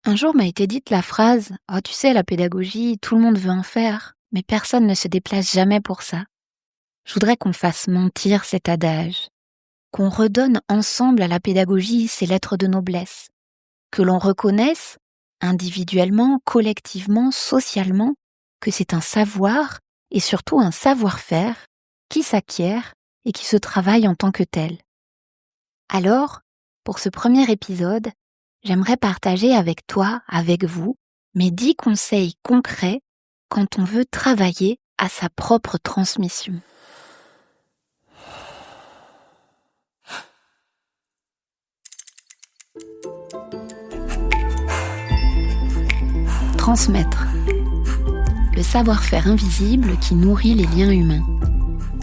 Un jour m'a été dite la phrase: «Oh, tu sais, la pédagogie, tout le monde veut en faire, mais personne ne se déplace jamais pour ça». Je voudrais qu'on fasse mentir cet adage, qu'on redonne ensemble à la pédagogie ses lettres de noblesse, que l'on reconnaisse, individuellement, collectivement, socialement, que c'est un savoir et surtout un savoir-faire qui s'acquiert et qui se travaille en tant que tel. Alors, pour ce premier épisode, j'aimerais partager avec toi, avec vous, mes 10 conseils concrets quand on veut travailler à sa propre transmission. Transmettre. Le savoir-faire invisible qui nourrit les liens humains.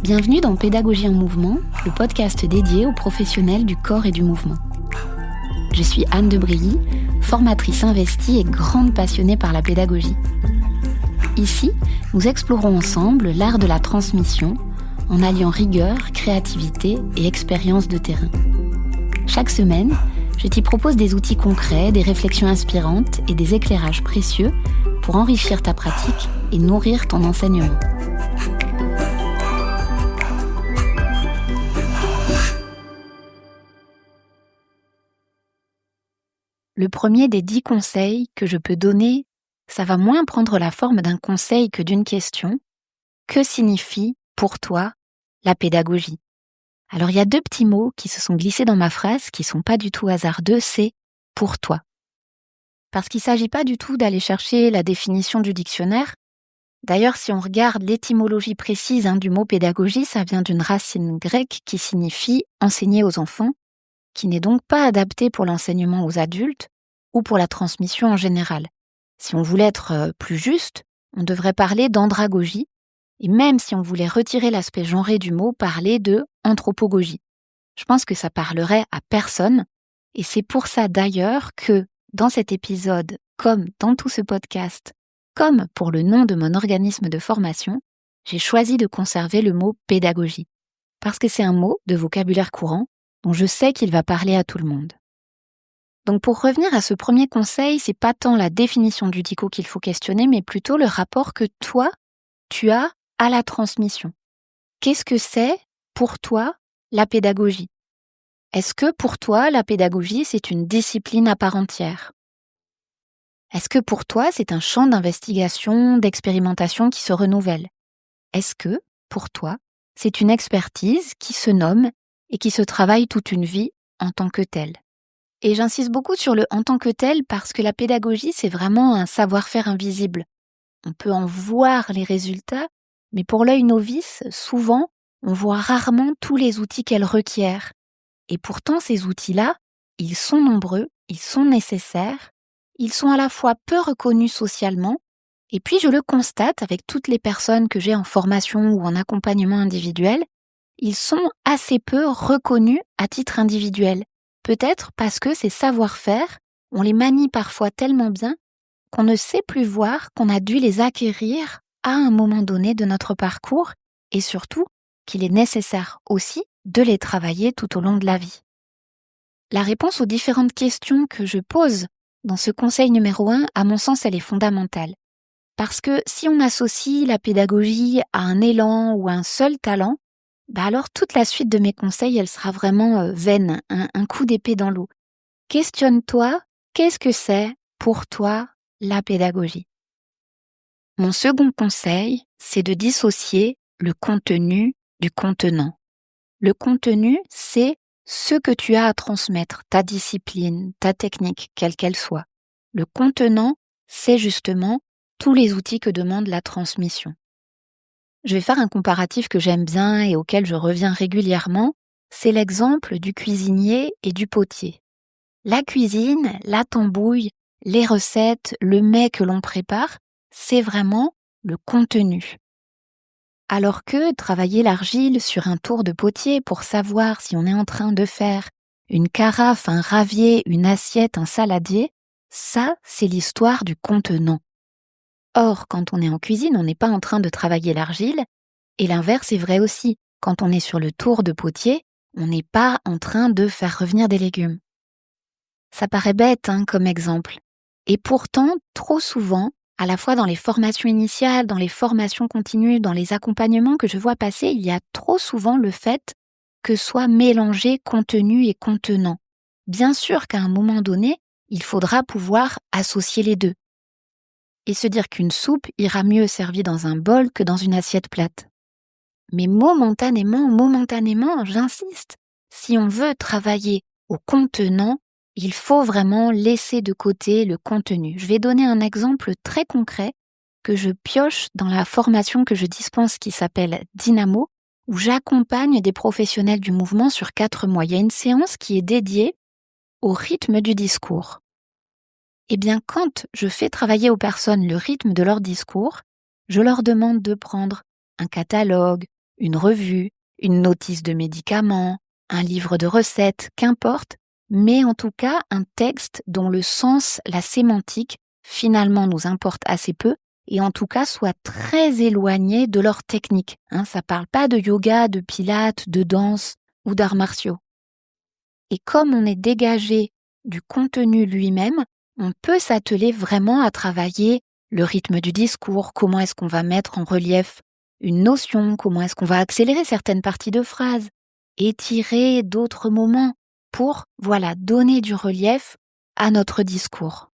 Bienvenue dans Pédagogie en mouvement, le podcast dédié aux professionnels du corps et du mouvement. Je suis Anne de Brilly, formatrice investie et grande passionnée par la pédagogie. Ici, nous explorons ensemble l'art de la transmission en alliant rigueur, créativité et expérience de terrain. Chaque semaine, je t'y propose des outils concrets, des réflexions inspirantes et des éclairages précieux pour enrichir ta pratique et nourrir ton enseignement. Le premier des 10 conseils que je peux donner, ça va moins prendre la forme d'un conseil que d'une question. Que signifie, pour toi, la pédagogie ? Alors, il y a 2 petits mots qui se sont glissés dans ma phrase, qui sont pas du tout hasardeux, c'est « pour toi ». Parce qu'il ne s'agit pas du tout d'aller chercher la définition du dictionnaire. D'ailleurs, si on regarde l'étymologie précise du mot pédagogie, ça vient d'une racine grecque qui signifie « enseigner aux enfants », qui n'est donc pas adapté pour l'enseignement aux adultes ou pour la transmission en général. Si on voulait être plus juste, on devrait parler d'andragogie, et même si on voulait retirer l'aspect genré du mot, parler de anthropogogie. Je pense que ça parlerait à personne, et c'est pour ça d'ailleurs que, dans cet épisode, comme dans tout ce podcast, comme pour le nom de mon organisme de formation, j'ai choisi de conserver le mot pédagogie, parce que c'est un mot de vocabulaire courant dont je sais qu'il va parler à tout le monde. Donc pour revenir à ce premier conseil, c'est pas tant la définition du dico qu'il faut questionner, mais plutôt le rapport que toi, tu as à la transmission. Qu'est-ce que c'est, pour toi, la pédagogie ? Est-ce que pour toi, la pédagogie, c'est une discipline à part entière ? Est-ce que pour toi, c'est un champ d'investigation, d'expérimentation qui se renouvelle ? Est-ce que, pour toi, c'est une expertise qui se nomme et qui se travaille toute une vie en tant que telle ? Et j'insiste beaucoup sur le « en tant que tel » parce que la pédagogie, c'est vraiment un savoir-faire invisible. On peut en voir les résultats, mais pour l'œil novice, souvent, on voit rarement tous les outils qu'elle requiert. Et pourtant, ces outils-là, ils sont nombreux, ils sont nécessaires, ils sont à la fois peu reconnus socialement, et puis je le constate avec toutes les personnes que j'ai en formation ou en accompagnement individuel, ils sont assez peu reconnus à titre individuel. Peut-être parce que ces savoir-faire, on les manie parfois tellement bien qu'on ne sait plus voir qu'on a dû les acquérir à un moment donné de notre parcours et surtout qu'il est nécessaire aussi de les travailler tout au long de la vie. La réponse aux différentes questions que je pose dans ce conseil numéro 1, à mon sens, elle est fondamentale. Parce que si on associe la pédagogie à un élan ou à un seul talent, alors toute la suite de mes conseils, elle sera vraiment vaine, un coup d'épée dans l'eau. Questionne-toi, qu'est-ce que c'est pour toi la pédagogie ? Mon second conseil, c'est de dissocier le contenu du contenant. Le contenu, c'est ce que tu as à transmettre, ta discipline, ta technique, quelle qu'elle soit. Le contenant, c'est justement tous les outils que demande la transmission. Je vais faire un comparatif que j'aime bien et auquel je reviens régulièrement, c'est l'exemple du cuisinier et du potier. La cuisine, la tambouille, les recettes, le mets que l'on prépare, c'est vraiment le contenu. Alors que travailler l'argile sur un tour de potier pour savoir si on est en train de faire une carafe, un ravier, une assiette, un saladier, ça, c'est l'histoire du contenant. Or, quand on est en cuisine, on n'est pas en train de travailler l'argile, et l'inverse est vrai aussi. Quand on est sur le tour de potier, on n'est pas en train de faire revenir des légumes. Ça paraît bête comme exemple, Et pourtant, trop souvent, à la fois dans les formations initiales, dans les formations continues, dans les accompagnements que je vois passer, il y a trop souvent le fait que soit mélangé contenu et contenant. Bien sûr qu'à un moment donné, il faudra pouvoir associer les deux et se dire qu'une soupe ira mieux servie dans un bol que dans une assiette plate. Mais momentanément, j'insiste, si on veut travailler au contenant, il faut vraiment laisser de côté le contenu. Je vais donner un exemple très concret que je pioche dans la formation que je dispense qui s'appelle Dynamo, où j'accompagne des professionnels du mouvement sur 4 mois. Il y a une séance qui est dédiée au rythme du discours. Eh bien, quand je fais travailler aux personnes le rythme de leur discours, je leur demande de prendre un catalogue, une revue, une notice de médicaments, un livre de recettes, qu'importe, mais en tout cas un texte dont le sens, la sémantique, finalement nous importe assez peu et en tout cas soit très éloigné de leur technique. Ça parle pas de yoga, de pilates, de danse ou d'arts martiaux. Et comme on est dégagé du contenu lui-même, on peut s'atteler vraiment à travailler le rythme du discours, comment est-ce qu'on va mettre en relief une notion, comment est-ce qu'on va accélérer certaines parties de phrases, étirer d'autres moments pour, donner du relief à notre discours.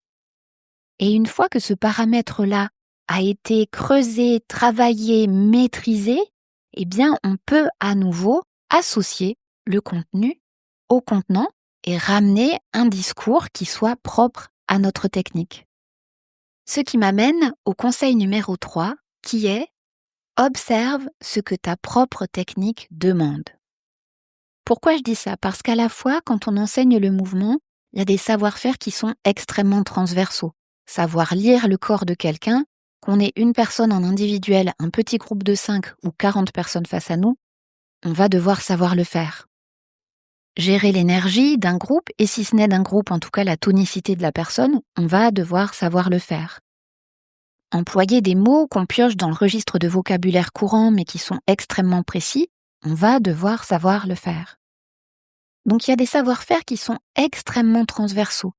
Et une fois que ce paramètre-là a été creusé, travaillé, maîtrisé, eh bien, on peut à nouveau associer le contenu au contenant et ramener un discours qui soit propre à notre technique. Ce qui m'amène au conseil numéro 3, qui est « Observe ce que ta propre technique demande ». Pourquoi je dis ça ? Parce qu'à la fois, quand on enseigne le mouvement, il y a des savoir-faire qui sont extrêmement transversaux. Savoir lire le corps de quelqu'un, qu'on ait une personne en individuel, un petit groupe de 5 ou 40 personnes face à nous, on va devoir savoir le faire. Gérer l'énergie d'un groupe, et si ce n'est d'un groupe, en tout cas la tonicité de la personne, on va devoir savoir le faire. Employer des mots qu'on pioche dans le registre de vocabulaire courant mais qui sont extrêmement précis, on va devoir savoir le faire. Donc il y a des savoir-faire qui sont extrêmement transversaux,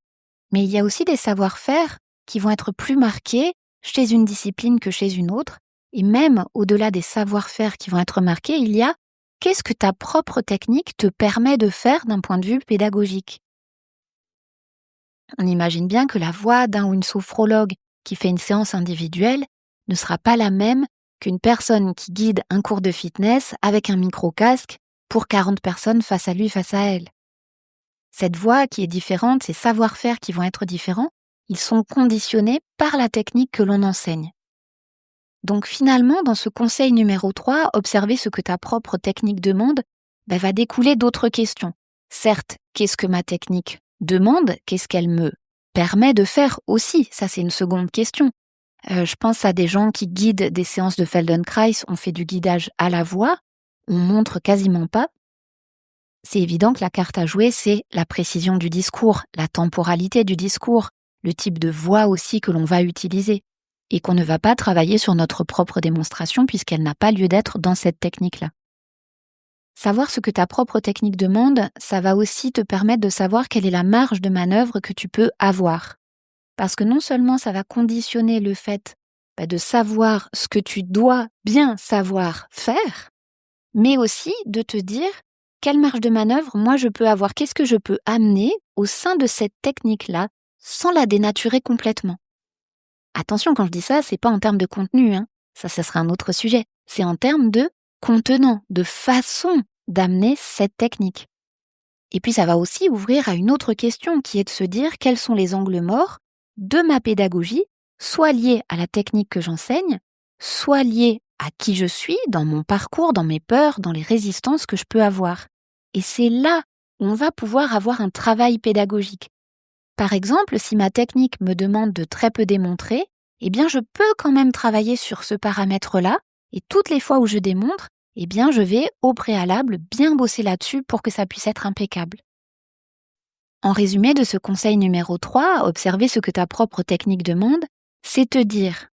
mais il y a aussi des savoir-faire qui vont être plus marqués chez une discipline que chez une autre, et même au-delà des savoir-faire qui vont être marqués, il y a qu'est-ce que ta propre technique te permet de faire d'un point de vue pédagogique. On imagine bien que la voix d'un ou une sophrologue qui fait une séance individuelle ne sera pas la même qu'une personne qui guide un cours de fitness avec un micro-casque pour 40 personnes face à lui, face à elle. Cette voix qui est différente, ces savoir-faire qui vont être différents, ils sont conditionnés par la technique que l'on enseigne. Donc finalement, dans ce conseil numéro 3, observer ce que ta propre technique demande, va découler d'autres questions. Certes, qu'est-ce que ma technique demande ? Qu'est-ce qu'elle me permet de faire aussi ? Ça, c'est une seconde question. Je pense à des gens qui guident des séances de Feldenkrais, on fait du guidage à la voix, on montre quasiment pas. C'est évident que la carte à jouer, c'est la précision du discours, la temporalité du discours, le type de voix aussi que l'on va utiliser, et qu'on ne va pas travailler sur notre propre démonstration puisqu'elle n'a pas lieu d'être dans cette technique-là. Savoir ce que ta propre technique demande, ça va aussi te permettre de savoir quelle est la marge de manœuvre que tu peux avoir. Parce que non seulement ça va conditionner le fait de savoir ce que tu dois bien savoir faire, mais aussi de te dire quelle marge de manœuvre moi je peux avoir, qu'est-ce que je peux amener au sein de cette technique-là sans la dénaturer complètement. Attention, quand je dis ça, c'est pas en termes de contenu, ça sera un autre sujet. C'est en termes de contenant, de façon d'amener cette technique. Et puis ça va aussi ouvrir à une autre question qui est de se dire quels sont les angles morts de ma pédagogie, soit liés à la technique que j'enseigne, soit liés à qui je suis, dans mon parcours, dans mes peurs, dans les résistances que je peux avoir. Et c'est là où on va pouvoir avoir un travail pédagogique. Par exemple, si ma technique me demande de très peu démontrer, eh bien je peux quand même travailler sur ce paramètre-là, et toutes les fois où je démontre, eh bien je vais au préalable bien bosser là-dessus pour que ça puisse être impeccable. En résumé de ce conseil numéro 3, observer ce que ta propre technique demande, c'est te dire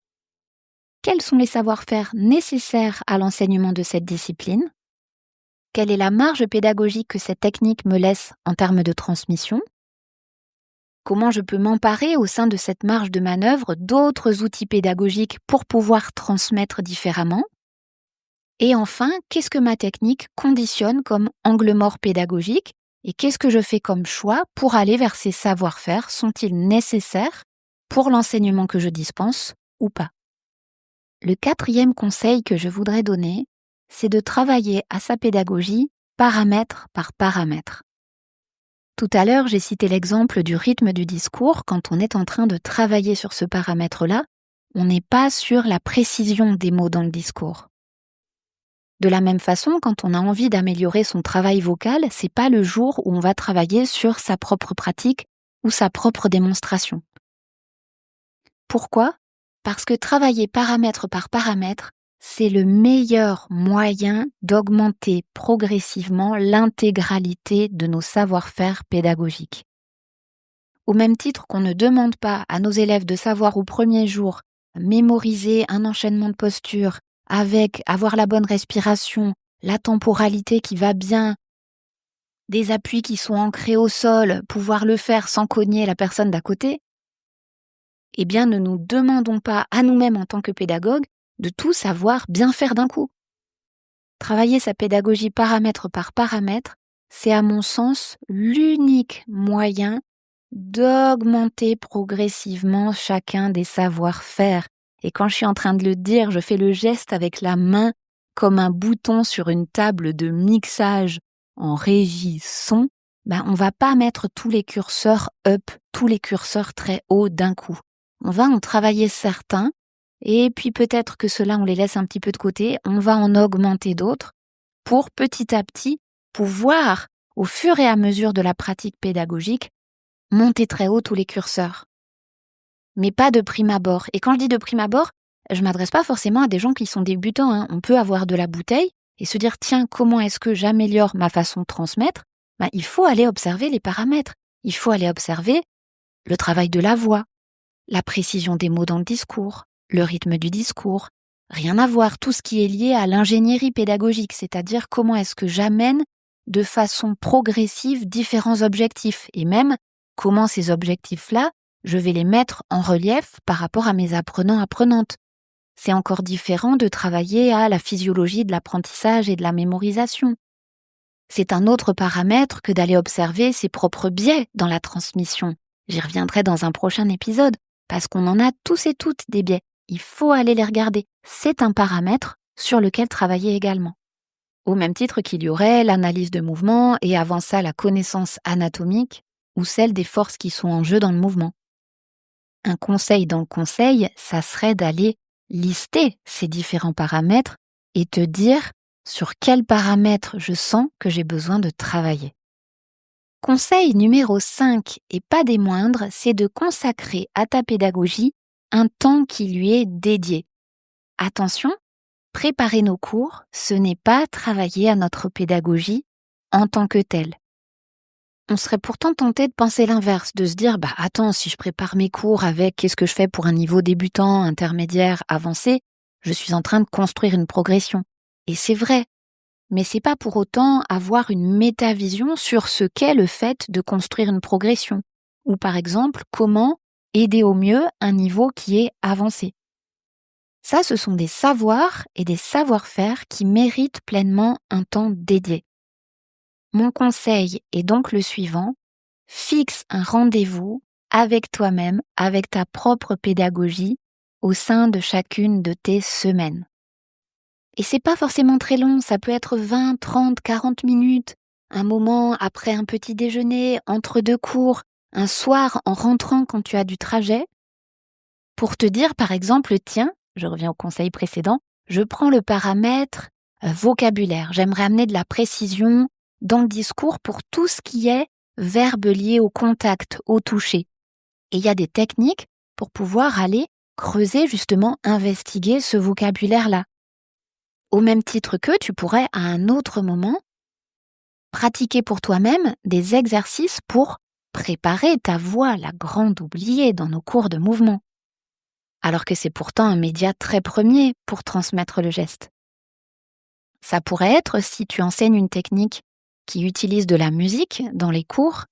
quels sont les savoir-faire nécessaires à l'enseignement de cette discipline, quelle est la marge pédagogique que cette technique me laisse en termes de transmission, comment je peux m'emparer au sein de cette marge de manœuvre d'autres outils pédagogiques pour pouvoir transmettre différemment. Et enfin, qu'est-ce que ma technique conditionne comme angle mort pédagogique et qu'est-ce que je fais comme choix pour aller vers ces savoir-faire? Sont-ils nécessaires pour l'enseignement que je dispense ou pas? Le 4e conseil que je voudrais donner, c'est de travailler à sa pédagogie paramètre par paramètre. Tout à l'heure, j'ai cité l'exemple du rythme du discours. Quand on est en train de travailler sur ce paramètre-là, on n'est pas sur la précision des mots dans le discours. De la même façon, quand on a envie d'améliorer son travail vocal, c'est pas le jour où on va travailler sur sa propre pratique ou sa propre démonstration. Pourquoi? Parce que travailler paramètre par paramètre, c'est le meilleur moyen d'augmenter progressivement l'intégralité de nos savoir-faire pédagogiques. Au même titre qu'on ne demande pas à nos élèves de savoir au premier jour mémoriser un enchaînement de postures avec avoir la bonne respiration, la temporalité qui va bien, des appuis qui sont ancrés au sol, pouvoir le faire sans cogner la personne d'à côté, eh bien ne nous demandons pas à nous-mêmes en tant que pédagogues de tout savoir bien faire d'un coup. Travailler sa pédagogie paramètre par paramètre, c'est à mon sens l'unique moyen d'augmenter progressivement chacun des savoir-faire. Et quand je suis en train de le dire, je fais le geste avec la main comme un bouton sur une table de mixage en régie son. On va pas mettre tous les curseurs up, tous les curseurs très haut d'un coup. On va en travailler certains, et puis peut-être que ceux-là, on les laisse un petit peu de côté, on va en augmenter d'autres pour petit à petit pouvoir, au fur et à mesure de la pratique pédagogique, monter très haut tous les curseurs. Mais pas de prime abord. Et quand je dis de prime abord, je m'adresse pas forcément à des gens qui sont débutants, hein. On peut avoir de la bouteille et se dire, tiens, comment est-ce que j'améliore ma façon de transmettre? Il faut aller observer les paramètres. Il faut aller observer le travail de la voix, la précision des mots dans le discours, le rythme du discours. Rien à voir, tout ce qui est lié à l'ingénierie pédagogique, c'est-à-dire comment est-ce que j'amène de façon progressive différents objectifs et même comment ces objectifs-là, je vais les mettre en relief par rapport à mes apprenants-apprenantes. C'est encore différent de travailler à la physiologie de l'apprentissage et de la mémorisation. C'est un autre paramètre que d'aller observer ses propres biais dans la transmission. J'y reviendrai dans un prochain épisode, parce qu'on en a tous et toutes des biais. Il faut aller les regarder. C'est un paramètre sur lequel travailler également. Au même titre qu'il y aurait l'analyse de mouvement et avant ça la connaissance anatomique ou celle des forces qui sont en jeu dans le mouvement. Un conseil dans le conseil, ça serait d'aller lister ces différents paramètres et te dire sur quels paramètres je sens que j'ai besoin de travailler. Conseil numéro 5, et pas des moindres, c'est de consacrer à ta pédagogie un temps qui lui est dédié. Attention, préparer nos cours, ce n'est pas travailler à notre pédagogie en tant que telle. On serait pourtant tenté de penser l'inverse, de se dire « attends, si je prépare mes cours avec qu'est-ce que je fais pour un niveau débutant, intermédiaire, avancé, je suis en train de construire une progression. » Et c'est vrai, mais c'est pas pour autant avoir une métavision sur ce qu'est le fait de construire une progression. Ou par exemple, comment aider au mieux un niveau qui est avancé. Ça, ce sont des savoirs et des savoir-faire qui méritent pleinement un temps dédié. Mon conseil est donc le suivant, fixe un rendez-vous avec toi-même, avec ta propre pédagogie au sein de chacune de tes semaines. Et c'est pas forcément très long, ça peut être 20, 30, 40 minutes, un moment après un petit déjeuner, entre deux cours, un soir en rentrant quand tu as du trajet, pour te dire par exemple, tiens, je reviens au conseil précédent, je prends le paramètre vocabulaire, j'aimerais amener de la précision dans le discours pour tout ce qui est verbe lié au contact, au toucher. Et il y a des techniques pour pouvoir aller creuser justement, investiguer ce vocabulaire-là. Au même titre que tu pourrais à un autre moment pratiquer pour toi-même des exercices pour préparer ta voix, la grande oubliée dans nos cours de mouvement. Alors que c'est pourtant un média très premier pour transmettre le geste. Ça pourrait être, si tu enseignes une technique qui utilise de la musique dans les cours,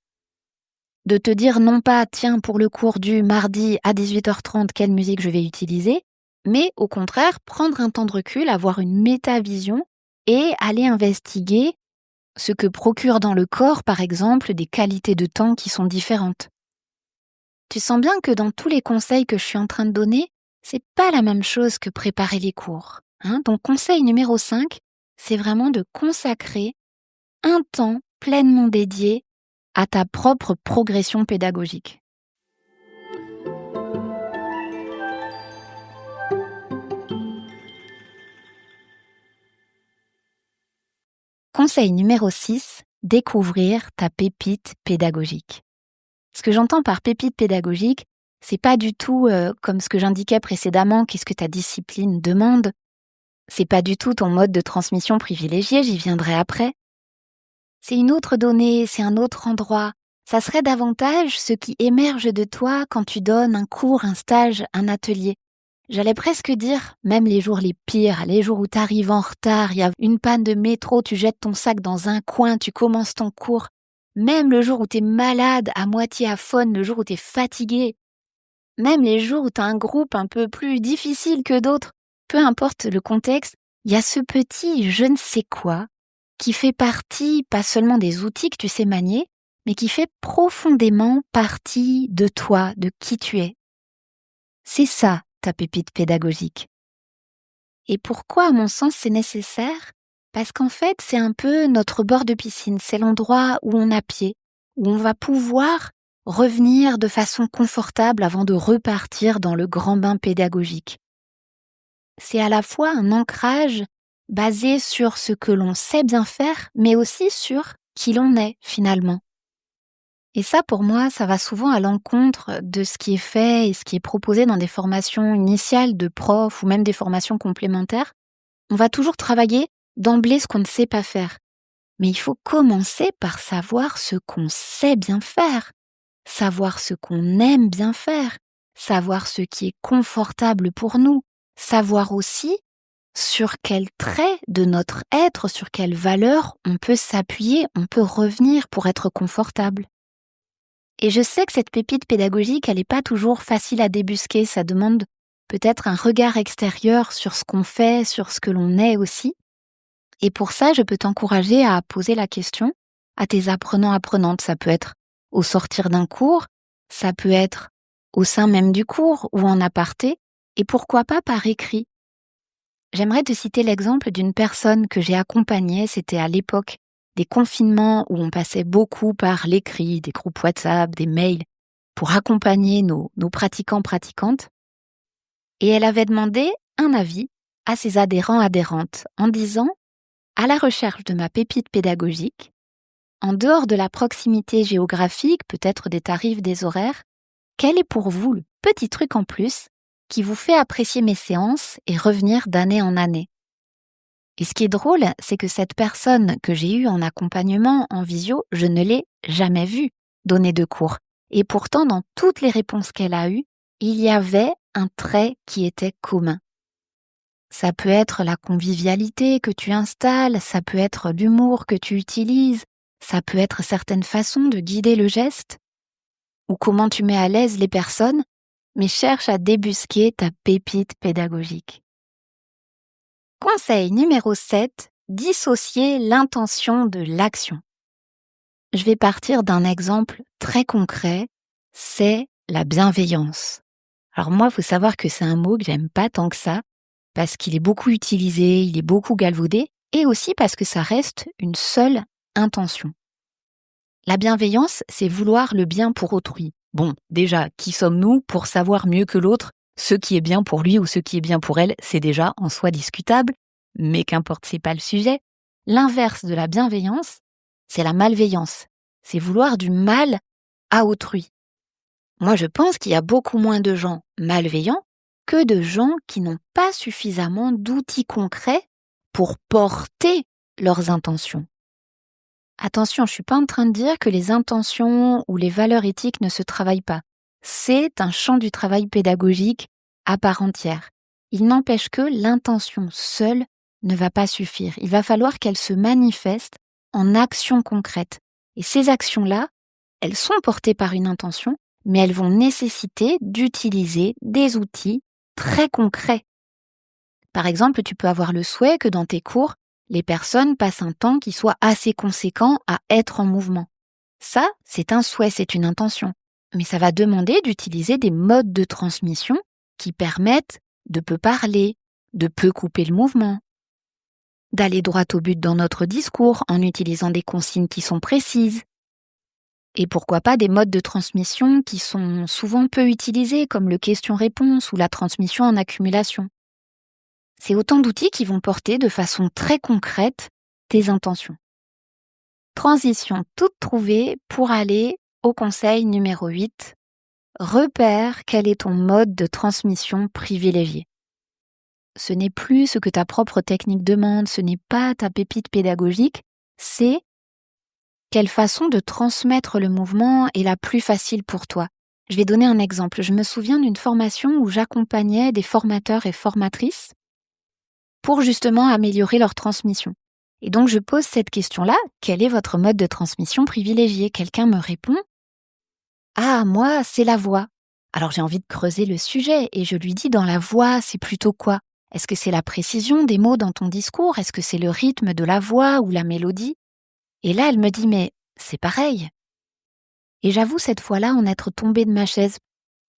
de te dire non pas, tiens, pour le cours du mardi à 18h30, quelle musique je vais utiliser, mais au contraire, prendre un temps de recul, avoir une métavision et aller investiguer ce que procure dans le corps, par exemple, des qualités de temps qui sont différentes. Tu sens bien que dans tous les conseils que je suis en train de donner, c'est pas la même chose que préparer les cours. Donc, conseil numéro 5, c'est vraiment de consacrer un temps pleinement dédié à ta propre progression pédagogique. Conseil numéro 6, découvrir ta pépite pédagogique. Ce que j'entends par pépite pédagogique, c'est pas du tout comme ce que j'indiquais précédemment, qu'est-ce que ta discipline demande. C'est pas du tout ton mode de transmission privilégié, j'y viendrai après. C'est une autre donnée, c'est un autre endroit. Ça serait davantage ce qui émerge de toi quand tu donnes un cours, un stage, un atelier. J'allais presque dire, même les jours les pires, les jours où tu arrives en retard, il y a une panne de métro, tu jettes ton sac dans un coin, tu commences ton cours. Même le jour où tu es malade, à moitié aphone, le jour où tu es fatigué. Même les jours où tu as un groupe un peu plus difficile que d'autres. Peu importe le contexte, il y a ce petit je ne sais quoi qui fait partie, pas seulement des outils que tu sais manier, mais qui fait profondément partie de toi, de qui tu es. C'est ça, ta pépite pédagogique. Et pourquoi, à mon sens, c'est nécessaire ? Parce qu'en fait, c'est un peu notre bord de piscine, c'est l'endroit où on a pied, où on va pouvoir revenir de façon confortable avant de repartir dans le grand bain pédagogique. C'est à la fois un ancrage basé sur ce que l'on sait bien faire, mais aussi sur qui l'on est finalement. Et ça, pour moi, ça va souvent à l'encontre de ce qui est fait et ce qui est proposé dans des formations initiales de profs ou même des formations complémentaires. On va toujours travailler d'emblée ce qu'on ne sait pas faire. Mais il faut commencer par savoir ce qu'on sait bien faire, savoir ce qu'on aime bien faire, savoir ce qui est confortable pour nous, savoir aussi sur quel trait de notre être, sur quelle valeur on peut s'appuyer, on peut revenir pour être confortable. Et je sais que cette pépite pédagogique, elle n'est pas toujours facile à débusquer, ça demande peut-être un regard extérieur sur ce qu'on fait, sur ce que l'on est aussi. Et pour ça, je peux t'encourager à poser la question à tes apprenants-apprenantes. Ça peut être au sortir d'un cours, ça peut être au sein même du cours ou en aparté, et pourquoi pas par écrit. J'aimerais te citer l'exemple d'une personne que j'ai accompagnée, c'était à l'époque des confinements où on passait beaucoup par l'écrit, des groupes WhatsApp, des mails, pour accompagner nos pratiquants-pratiquantes. Et elle avait demandé un avis à ses adhérents-adhérentes en disant « À la recherche de ma pépite pédagogique, en dehors de la proximité géographique, peut-être des tarifs, des horaires, quel est pour vous le petit truc en plus qui vous fait apprécier mes séances et revenir d'année en année ?» Et ce qui est drôle, c'est que cette personne que j'ai eue en accompagnement, en visio, je ne l'ai jamais vue donner de cours. Et pourtant, dans toutes les réponses qu'elle a eues, il y avait un trait qui était commun. Ça peut être la convivialité que tu installes, ça peut être l'humour que tu utilises, ça peut être certaines façons de guider le geste, ou comment tu mets à l'aise les personnes, mais cherche à débusquer ta pépite pédagogique. Conseil numéro 7, dissocier l'intention de l'action. Je vais partir d'un exemple très concret, c'est la bienveillance. Alors moi, il faut savoir que c'est un mot que j'aime pas tant que ça, parce qu'il est beaucoup utilisé, il est beaucoup galvaudé, et aussi parce que ça reste une seule intention. La bienveillance, c'est vouloir le bien pour autrui. Bon, déjà, qui sommes-nous pour savoir mieux que l'autre ce qui est bien pour lui ou ce qui est bien pour elle, c'est déjà en soi discutable, mais qu'importe, c'est pas le sujet. L'inverse de la bienveillance, c'est la malveillance. C'est vouloir du mal à autrui. Moi, je pense qu'il y a beaucoup moins de gens malveillants que de gens qui n'ont pas suffisamment d'outils concrets pour porter leurs intentions. Attention, je suis pas en train de dire que les intentions ou les valeurs éthiques ne se travaillent pas. C'est un champ du travail pédagogique à part entière. Il n'empêche que l'intention seule ne va pas suffire. Il va falloir qu'elle se manifeste en actions concrètes. Et ces actions-là, elles sont portées par une intention, mais elles vont nécessiter d'utiliser des outils très concrets. Par exemple, tu peux avoir le souhait que dans tes cours, les personnes passent un temps qui soit assez conséquent à être en mouvement. Ça, c'est un souhait, c'est une intention. Mais ça va demander d'utiliser des modes de transmission qui permettent de peu parler, de peu couper le mouvement, d'aller droit au but dans notre discours en utilisant des consignes qui sont précises. Et pourquoi pas des modes de transmission qui sont souvent peu utilisés, comme le question-réponse ou la transmission en accumulation. C'est autant d'outils qui vont porter de façon très concrète tes intentions. Transition toute trouvée pour aller au conseil numéro 8. Repère quel est ton mode de transmission privilégié. Ce n'est plus ce que ta propre technique demande, ce n'est pas ta pépite pédagogique, c'est quelle façon de transmettre le mouvement est la plus facile pour toi. Je vais donner un exemple. Je me souviens d'une formation où j'accompagnais des formateurs et formatrices pour justement améliorer leur transmission. Et donc je pose cette question-là, quel est votre mode de transmission privilégié ? Quelqu'un me répond, ah, moi, c'est la voix. Alors j'ai envie de creuser le sujet et je lui dis, dans la voix, c'est plutôt quoi ? Est-ce que c'est la précision des mots dans ton discours ? Est-ce que c'est le rythme de la voix ou la mélodie ? Et là, elle me dit, mais c'est pareil. Et j'avoue cette fois-là en être tombée de ma chaise.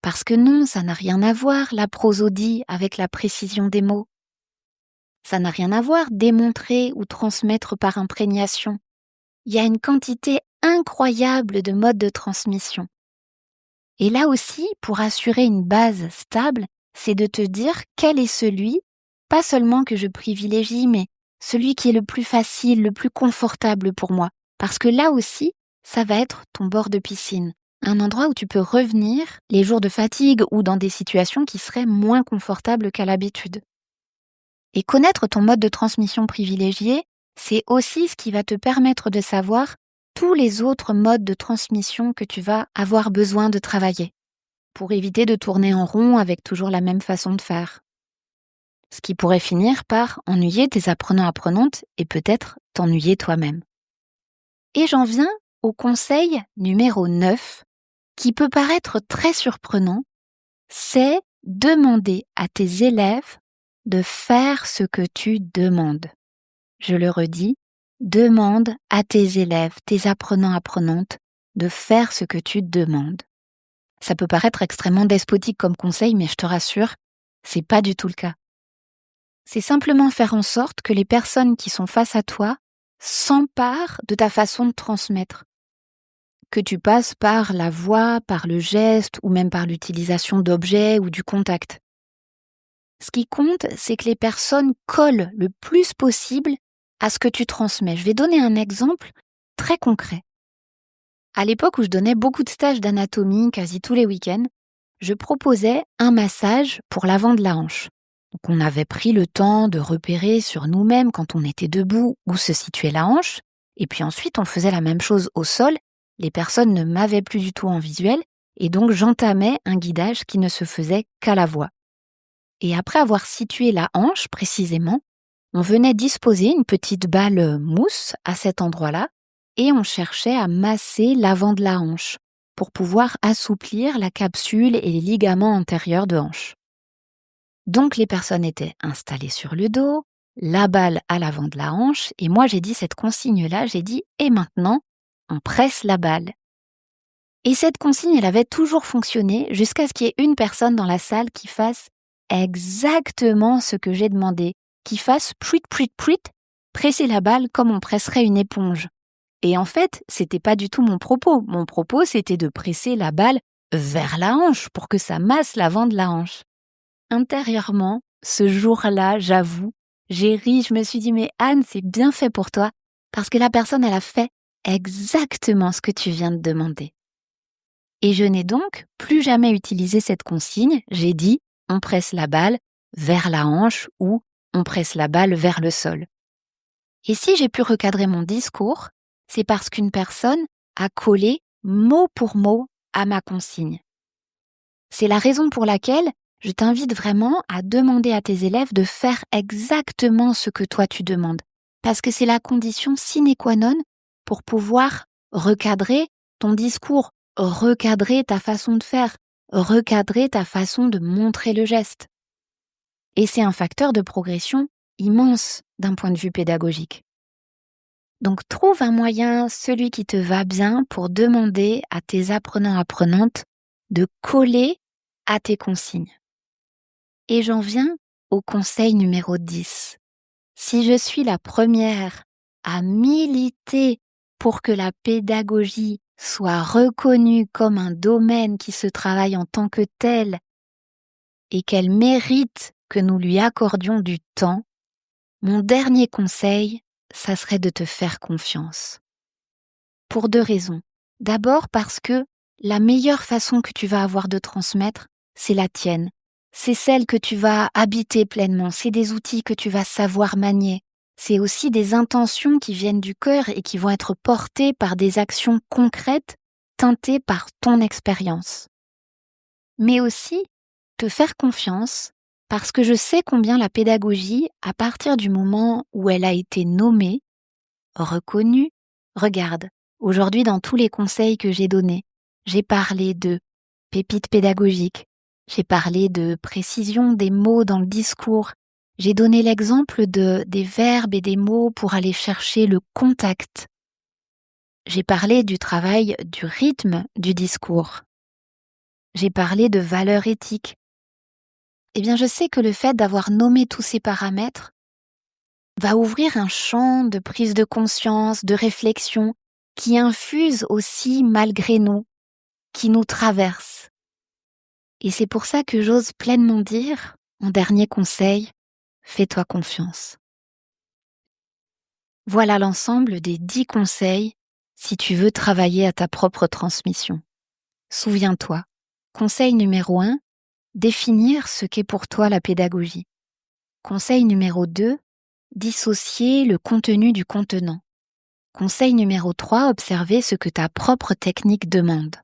Parce que non, ça n'a rien à voir, la prosodie avec la précision des mots. Ça n'a rien à voir, démontrer ou transmettre par imprégnation. Il y a une quantité incroyable de modes de transmission. Et là aussi, pour assurer une base stable, c'est de te dire quel est celui, pas seulement que je privilégie, mais celui qui est le plus facile, le plus confortable pour moi. Parce que là aussi, ça va être ton bord de piscine. Un endroit où tu peux revenir les jours de fatigue ou dans des situations qui seraient moins confortables qu'à l'habitude. Et connaître ton mode de transmission privilégié, c'est aussi ce qui va te permettre de savoir tous les autres modes de transmission que tu vas avoir besoin de travailler pour éviter de tourner en rond avec toujours la même façon de faire. Ce qui pourrait finir par ennuyer tes apprenants-apprenantes et peut-être t'ennuyer toi-même. Et j'en viens au conseil numéro 9, qui peut paraître très surprenant, c'est demander à tes élèves de faire ce que tu demandes. Je le redis, demande à tes élèves, tes apprenants-apprenantes, de faire ce que tu demandes. Ça peut paraître extrêmement despotique comme conseil, mais je te rassure, c'est pas du tout le cas. C'est simplement faire en sorte que les personnes qui sont face à toi s'emparent de ta façon de transmettre. Que tu passes par la voix, par le geste ou même par l'utilisation d'objets ou du contact. Ce qui compte, c'est que les personnes collent le plus possible à ce que tu transmets. Je vais donner un exemple très concret. À l'époque où je donnais beaucoup de stages d'anatomie, quasi tous les week-ends, je proposais un massage pour l'avant de la hanche. Donc on avait pris le temps de repérer sur nous-mêmes quand on était debout où se situait la hanche, et puis ensuite on faisait la même chose au sol. Les personnes ne m'avaient plus du tout en visuel, et donc j'entamais un guidage qui ne se faisait qu'à la voix. Et après avoir situé la hanche précisément, on venait disposer une petite balle mousse à cet endroit-là et on cherchait à masser l'avant de la hanche pour pouvoir assouplir la capsule et les ligaments antérieurs de hanche. Donc les personnes étaient installées sur le dos, la balle à l'avant de la hanche et moi j'ai dit cette consigne-là, j'ai dit « et maintenant, on presse la balle ». Et cette consigne, elle avait toujours fonctionné jusqu'à ce qu'il y ait une personne dans la salle qui fasse exactement ce que j'ai demandé, qui fasse pruit, presser la balle comme on presserait une éponge. Et en fait, c'était pas du tout mon propos. Mon propos, c'était de presser la balle vers la hanche pour que ça masse l'avant de la hanche. Intérieurement, ce jour-là, j'avoue, j'ai ri, je me suis dit, mais Anne, c'est bien fait pour toi, parce que la personne, elle a fait exactement ce que tu viens de demander. Et je n'ai donc plus jamais utilisé cette consigne, j'ai dit, on presse la balle vers la hanche ou on presse la balle vers le sol. Et si j'ai pu recadrer mon discours, c'est parce qu'une personne a collé mot pour mot à ma consigne. C'est la raison pour laquelle je t'invite vraiment à demander à tes élèves de faire exactement ce que toi tu demandes, parce que c'est la condition sine qua non pour pouvoir recadrer ton discours, recadrer ta façon de faire, recadrer ta façon de montrer le geste. Et c'est un facteur de progression immense d'un point de vue pédagogique. Donc trouve un moyen, celui qui te va bien, pour demander à tes apprenants-apprenantes de coller à tes consignes. Et j'en viens au conseil numéro 10. Si je suis la première à militer pour que la pédagogie soit reconnue comme un domaine qui se travaille en tant que tel et qu'elle mérite que nous lui accordions du temps, mon dernier conseil, ça serait de te faire confiance. Pour 2 raisons. D'abord parce que la meilleure façon que tu vas avoir de transmettre, c'est la tienne. C'est celle que tu vas habiter pleinement, c'est des outils que tu vas savoir manier. C'est aussi des intentions qui viennent du cœur et qui vont être portées par des actions concrètes teintées par ton expérience. Mais aussi, te faire confiance parce que je sais combien la pédagogie, à partir du moment où elle a été nommée, reconnue, regarde, aujourd'hui dans tous les conseils que j'ai donnés, j'ai parlé de pépites pédagogiques, j'ai parlé de précision des mots dans le discours, j'ai donné l'exemple des verbes et des mots pour aller chercher le contact. J'ai parlé du travail du rythme du discours. J'ai parlé de valeurs éthiques. Eh bien, je sais que le fait d'avoir nommé tous ces paramètres va ouvrir un champ de prise de conscience, de réflexion, qui infuse aussi malgré nous, qui nous traverse. Et c'est pour ça que j'ose pleinement dire, en dernier conseil, fais-toi confiance. Voilà l'ensemble des 10 conseils si tu veux travailler à ta propre transmission. Souviens-toi, conseil numéro 1, définir ce qu'est pour toi la pédagogie. Conseil numéro 2, dissocier le contenu du contenant. Conseil numéro 3, observer ce que ta propre technique demande.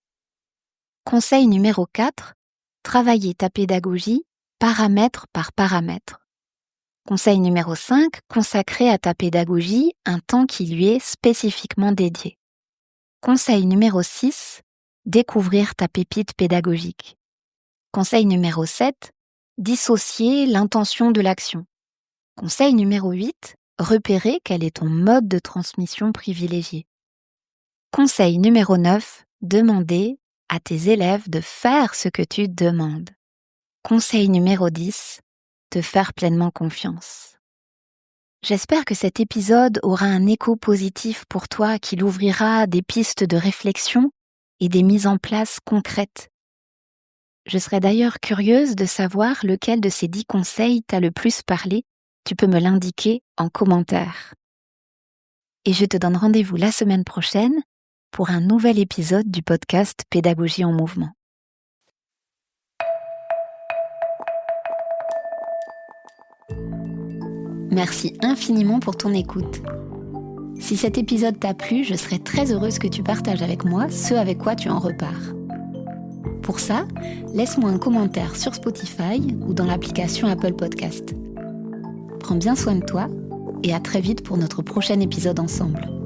Conseil numéro 4, travailler ta pédagogie paramètre par paramètre. Conseil numéro 5, consacrer à ta pédagogie un temps qui lui est spécifiquement dédié. Conseil numéro 6, découvrir ta pépite pédagogique. Conseil numéro 7, dissocier l'intention de l'action. Conseil numéro 8, repérer quel est ton mode de transmission privilégié. Conseil numéro 9, demander à tes élèves de faire ce que tu demandes. Conseil numéro 10, te faire pleinement confiance. J'espère que cet épisode aura un écho positif pour toi, qu'il ouvrira des pistes de réflexion et des mises en place concrètes. Je serais d'ailleurs curieuse de savoir lequel de ces 10 conseils t'a le plus parlé. Tu peux me l'indiquer en commentaire. Et je te donne rendez-vous la semaine prochaine pour un nouvel épisode du podcast Pédagogie en mouvement. Merci infiniment pour ton écoute. Si cet épisode t'a plu, je serais très heureuse que tu partages avec moi ce avec quoi tu en repars. Pour ça, laisse-moi un commentaire sur Spotify ou dans l'application Apple Podcast. Prends bien soin de toi et à très vite pour notre prochain épisode ensemble.